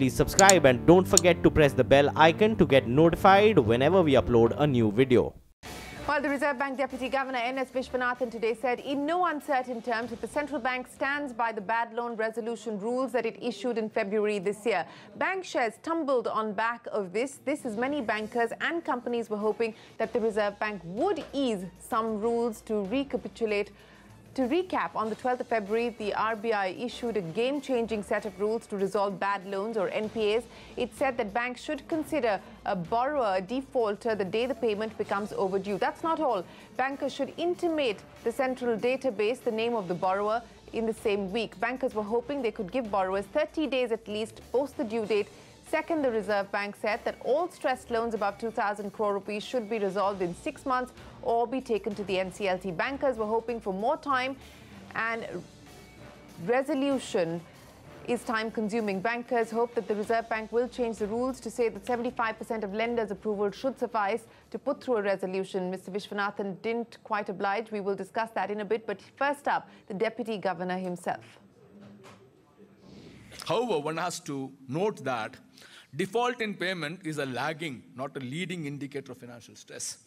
please subscribe and don't forget to press the bell icon to get notified whenever we upload a new video. Well, the Reserve Bank Deputy Governor N.S. Vishwanathan today said in no uncertain terms that the central bank stands by the bad loan resolution rules that it issued in February this year. Bank shares tumbled on back of this. This is many bankers and companies were hoping that the Reserve Bank would ease some rules to recapitulate. To recap, on the 12th of February, the RBI issued a game-changing set of rules to resolve bad loans or NPAs. It said that banks should consider a borrower a defaulter the day the payment becomes overdue. That's not all. Bankers should intimate the central database the name of the borrower in the same week. Bankers were hoping they could give borrowers 30 days at least post the due date. Second, the Reserve Bank said that all stressed loans above 2,000 crore rupees should be resolved in 6 months or be taken to the NCLT. Bankers were hoping for more time, and resolution is time-consuming. Bankers hope that the Reserve Bank will change the rules to say that 75% of lenders' approval should suffice to put through a resolution. Mr. Vishwanathan didn't quite oblige. We will discuss that in a bit. But first up, the Deputy Governor himself. However, one has to note that default in payment is a lagging, not a leading indicator of financial stress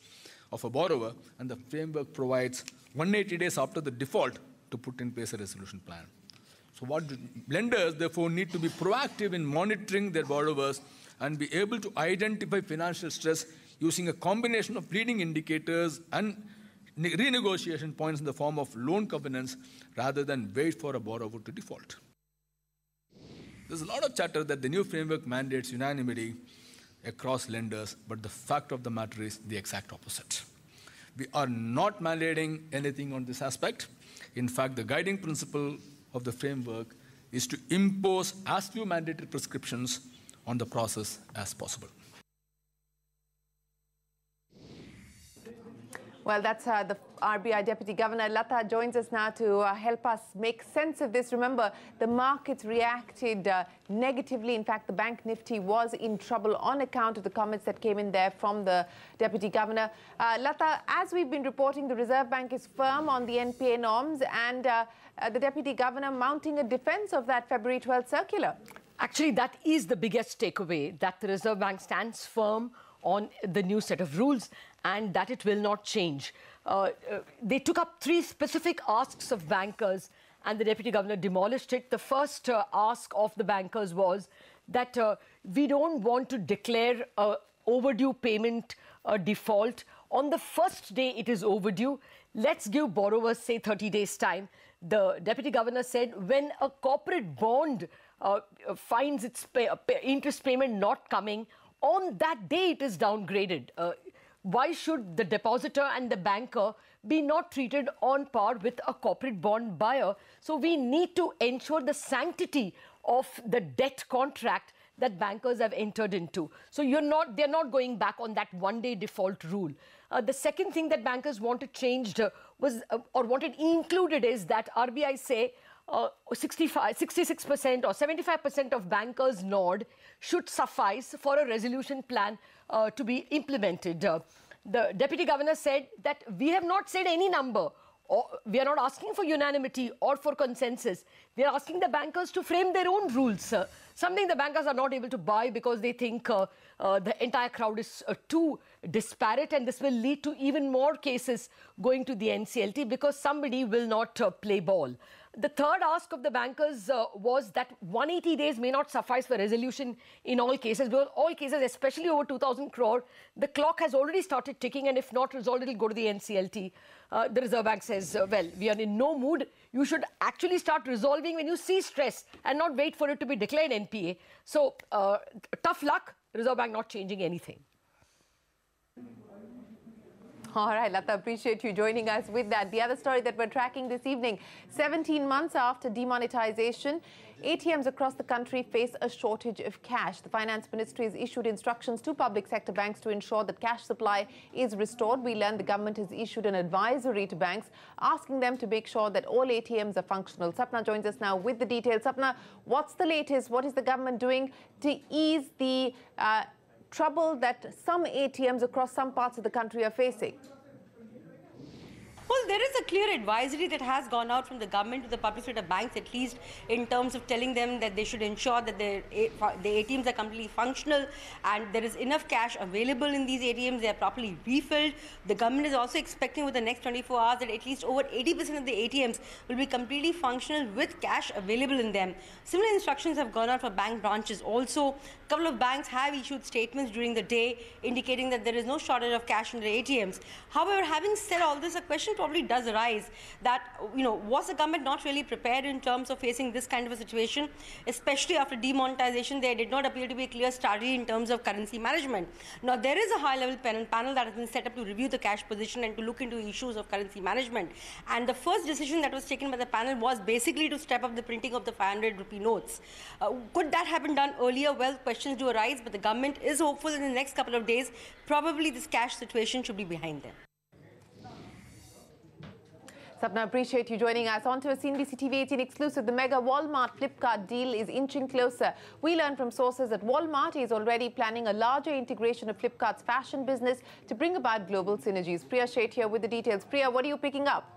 of a borrower, and the framework provides 180 days after the default to put in place a resolution plan. So lenders, therefore, need to be proactive in monitoring their borrowers and be able to identify financial stress using a combination of leading indicators and renegotiation points in the form of loan covenants rather than wait for a borrower to default. There's a lot of chatter that the new framework mandates unanimity across lenders, but the fact of the matter is the exact opposite. We are not mandating anything on this aspect. In fact, the guiding principle of the framework is to impose as few mandated prescriptions on the process as possible. Well, that's the RBI Deputy Governor. Lata joins us now to help us make sense of this. Remember, the markets reacted negatively. In fact, the Bank Nifty was in trouble on account of the comments that came in there from the Deputy Governor. Lata, as we've been reporting, the Reserve Bank is firm on the NPA norms, and the Deputy Governor mounting a defense of that February 12th circular. Actually, that is the biggest takeaway, that the Reserve Bank stands firm on the new set of rules and that it will not change. They took up 3 specific asks of bankers and the Deputy Governor demolished it. The first ask of the bankers was that we don't want to declare overdue payment default. On the first day it is overdue, let's give borrowers, say, 30 days time. The Deputy Governor said when a corporate bond finds its interest payment not coming, on that day it is downgraded. Why should the depositor and the banker be not treated on par with a corporate bond buyer? So we need to ensure the sanctity of the debt contract that bankers have entered into. So they're not going back on that one-day default rule. The second thing that bankers wanted changed was, or wanted included, is that RBI say 66% or 75% of bankers' nod should suffice for a resolution plan to be implemented. The Deputy Governor said that we have not said any number. We are not asking for unanimity or for consensus. We are asking the bankers to frame their own rules, something the bankers are not able to buy because they think the entire crowd is too disparate, and this will lead to even more cases going to the NCLT because somebody will not play ball. The third ask of the bankers was that 180 days may not suffice for resolution in all cases, because all cases, especially over 2,000 crore, the clock has already started ticking, and if not resolved, it will go to the NCLT. The Reserve Bank says, well, we are in no mood. You should actually start resolving when you see stress and not wait for it to be declared NPA. So, tough luck, Reserve Bank not changing anything. All right, Lata, appreciate you joining us with that. The other story that we're tracking this evening, 17 months after demonetization, ATMs across the country face a shortage of cash. The Finance Ministry has issued instructions to public sector banks to ensure that cash supply is restored. We learned the government has issued an advisory to banks asking them to make sure that all ATMs are functional. Sapna joins us now with the details. Sapna, what's the latest? What is the government doing to ease the trouble that some ATMs across some parts of the country are facing? Well, there is a clear advisory that has gone out from the government to the public sector banks, at least in terms of telling them that they should ensure that the ATMs are completely functional and there is enough cash available in these ATMs, they are properly refilled. The government is also expecting with the next 24 hours that at least over 80% of the ATMs will be completely functional with cash available in them. Similar instructions have gone out for bank branches also. A couple of banks have issued statements during the day indicating that there is no shortage of cash in the ATMs. However, having said all this, a question probably does arise that, was the government not really prepared in terms of facing this kind of a situation? Especially after demonetization, there did not appear to be a clear strategy in terms of currency management. Now, there is a high-level panel that has been set up to review the cash position and to look into issues of currency management. And the first decision that was taken by the panel was basically to step up the printing of the 500 rupee notes. Could that have been done earlier? Well, questions do arise, but the government is hopeful in the next couple of days, probably this cash situation should be behind them. Sapna, appreciate you joining us. On to a CNBC TV18 exclusive. The mega Walmart-Flipkart deal is inching closer. We learn from sources that Walmart is already planning a larger integration of Flipkart's fashion business to bring about global synergies. Priya Sheth here with the details. Priya, what are you picking up?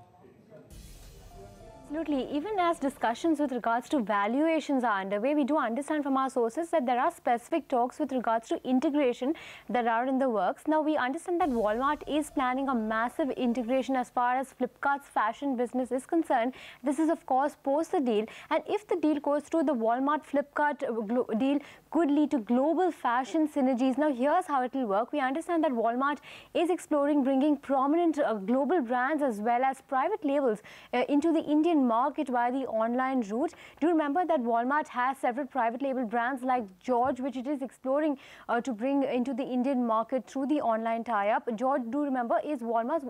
Absolutely. Even as discussions with regards to valuations are underway, we do understand from our sources that there are specific talks with regards to integration that are in the works. Now, we understand that Walmart is planning a massive integration as far as Flipkart's fashion business is concerned. This is, of course, post the deal. And if the deal goes through, the Walmart-Flipkart deal could lead to global fashion synergies. Now, here's how it will work. We understand that Walmart is exploring bringing prominent global brands as well as private labels into the Indian market via the online route. Do remember that Walmart has several private label brands like George, which it is exploring to bring into the Indian market through the online tie-up. George, do remember, is Walmart's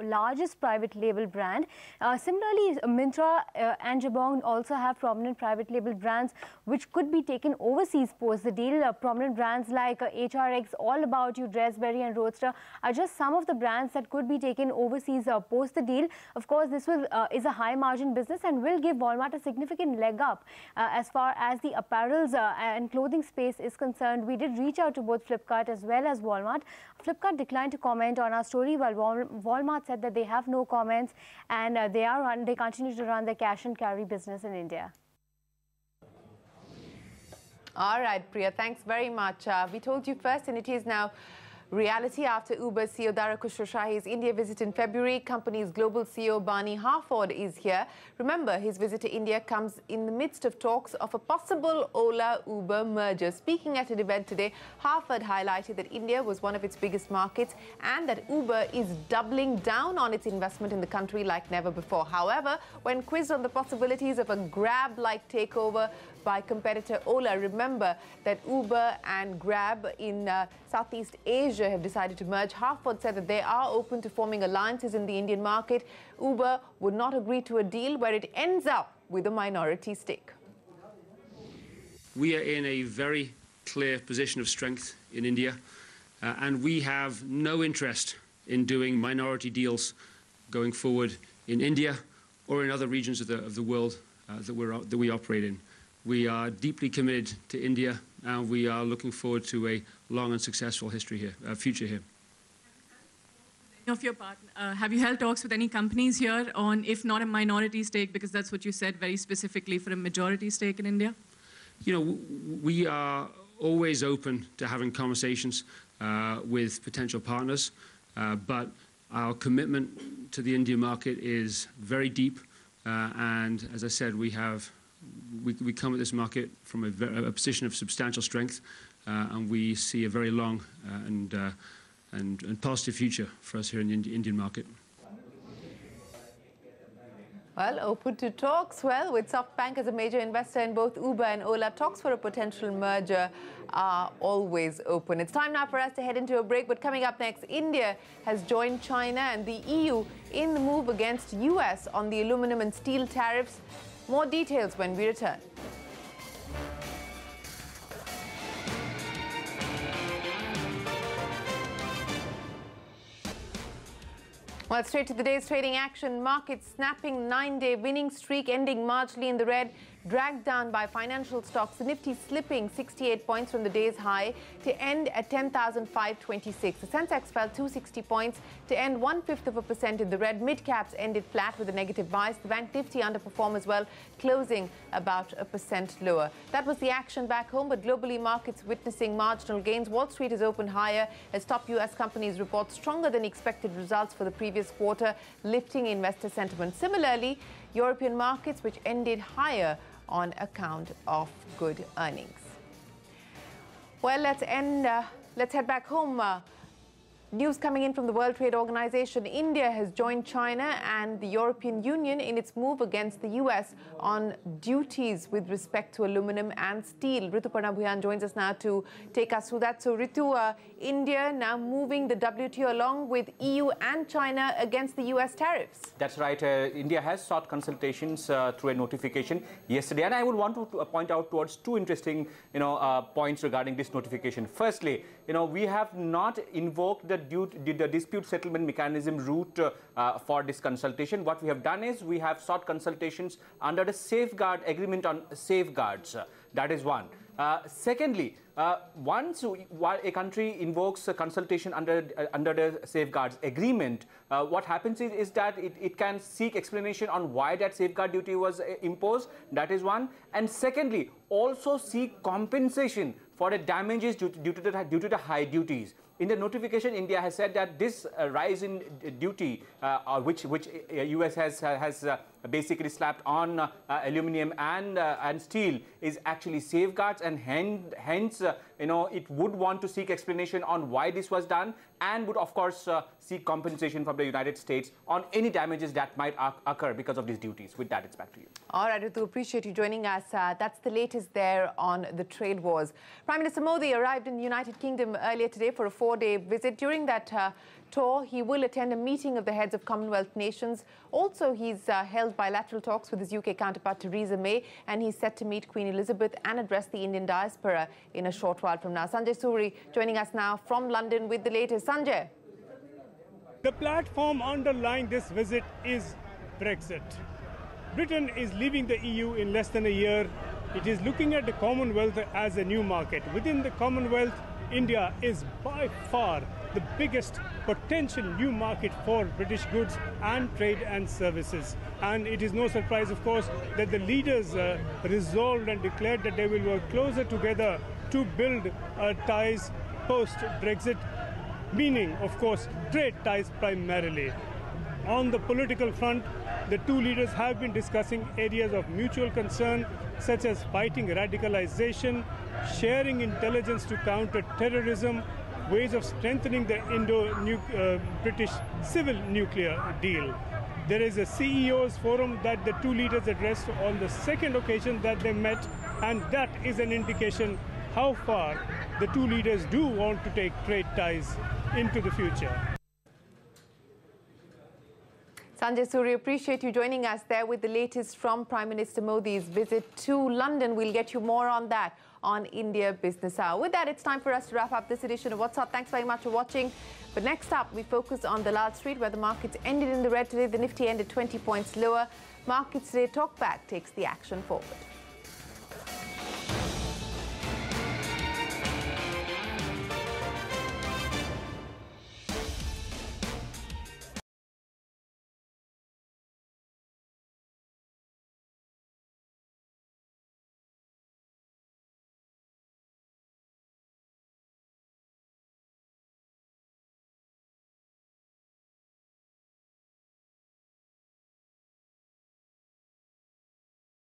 largest private label brand. Similarly, Myntra and Jabong also have prominent private label brands which could be taken overseas post the deal. Prominent brands like HRX, All About You, Dressberry and Roadster are just some of the brands that could be taken overseas post the deal. Of course, this is a high margin business and will give Walmart a significant leg up as far as the apparels and clothing space is concerned. We did reach out to both Flipkart as well as Walmart. Flipkart declined to comment on our story, while Walmart said that they have no comments and they continue to run their cash and carry business in India. All right, Priya, thanks very much. We told you first, and it is now reality after Uber CEO Dara Khosrowshahi's India visit in February. Company's global CEO Barney Harford is here. Remember, his visit to India comes in the midst of talks of a possible Ola-Uber merger. Speaking at an event today, Harford highlighted that India was one of its biggest markets and that Uber is doubling down on its investment in the country like never before. However, when quizzed on the possibilities of a Grab-like takeover by competitor Ola, remember that Uber and Grab in Southeast Asia have decided to merge. Harford said that they are open to forming alliances in the Indian market. Uber would not agree to a deal where it ends up with a minority stake. We are in a very clear position of strength in India, and we have no interest in doing minority deals going forward in India or in other regions of the world that we operate in. We are deeply committed to India, and we are looking forward to a long and successful future here. Of your part, have you held talks with any companies here on, if not a minority stake, because that's what you said very specifically, for a majority stake in India? You know, we are always open to having conversations with potential partners, but our commitment to the Indian market is very deep, and as I said, we come at this market from a position of substantial strength, and we see a very long and positive future for us here in the Indian market. Well, open to talks. Well, with SoftBank as a major investor in both Uber and Ola, talks for a potential merger are always open. It's time now for us to head into a break, but coming up next, India has joined China and the EU in the move against US on the aluminum and steel tariffs. More details when we return. Well, straight to the day's trading action. Markets snapping 9-day winning streak, ending marginally in the red dragged down by financial stocks. The Nifty slipping 68 points from the day's high to end at 10,526. The Sensex fell 260 points to end 1/5% in the red. Mid-caps ended flat with a negative bias. The Bank Nifty underperformed as well, closing about 1% lower. That was the action back home, but globally markets witnessing marginal gains. Wall Street is opened higher as top U.S. companies report stronger than expected results for the previous quarter, lifting investor sentiment. Similarly, European markets, which ended higher on account of good earnings. Well, let's head back home. News coming in from the World Trade Organization. India has joined China and the European Union in its move against the US on duties with respect to aluminum and steel. Rituparna Bhuyan joins us now to take us through that. So, Ritu, India now moving the WTO along with EU and China against the US tariffs. That's right. India has sought consultations through a notification yesterday, and I would want to point out towards two interesting, points regarding this notification. Firstly, we have not invoked the dispute settlement mechanism route for this consultation. What we have done is we have sought consultations under the safeguard agreement on safeguards. That is one. Secondly, once a country invokes a consultation under the safeguards agreement, what happens is that it can seek explanation on why that safeguard duty was imposed. That is one. And secondly, also seek compensation for the damages due to the high duties. In the notification, India has said that this rise in duty, which US has basically slapped on aluminium and steel, is actually safeguards, and hence it would want to seek explanation on why this was done, and would of course seek compensation from the United States on any damages that might occur because of these duties. With that, it's back to you. All right, Ritu, appreciate you joining us. That's the latest there on the trade wars. Prime Minister Modi arrived in the United Kingdom earlier today for a 4-day visit. During that tour, he will attend a meeting of the heads of Commonwealth nations. Also, he's held bilateral talks with his UK counterpart Theresa May, and he's set to meet Queen Elizabeth and address the Indian diaspora in a short while from now. Sanjay Suri joining us now from London with the latest. Sanjay. The platform underlying this visit is Brexit. Britain is leaving the EU in less than a year. It is looking at the Commonwealth as a new market. Within the Commonwealth, India is by far the biggest potential new market for British goods and trade and services. And it is no surprise, of course, that the leaders resolved and declared that they will work closer together to build ties post-Brexit, meaning, of course, trade ties primarily. On the political front, the two leaders have been discussing areas of mutual concern, such as fighting radicalization, sharing intelligence to counter terrorism, ways of strengthening the Indo-British civil nuclear deal. There is a CEO's forum that the two leaders addressed on the second occasion that they met, and that is an indication how far the two leaders do want to take trade ties into the future. Sanjay Suri, appreciate you joining us there with the latest from Prime Minister Modi's visit to London. We'll get you more on that on India Business Hour. With that, it's time for us to wrap up this edition of What's Up. Thanks very much for watching. But next up, we focus on Dalal Street, where the markets ended in the red today. The Nifty ended 20 points lower. Markets today, Talkback takes the action forward.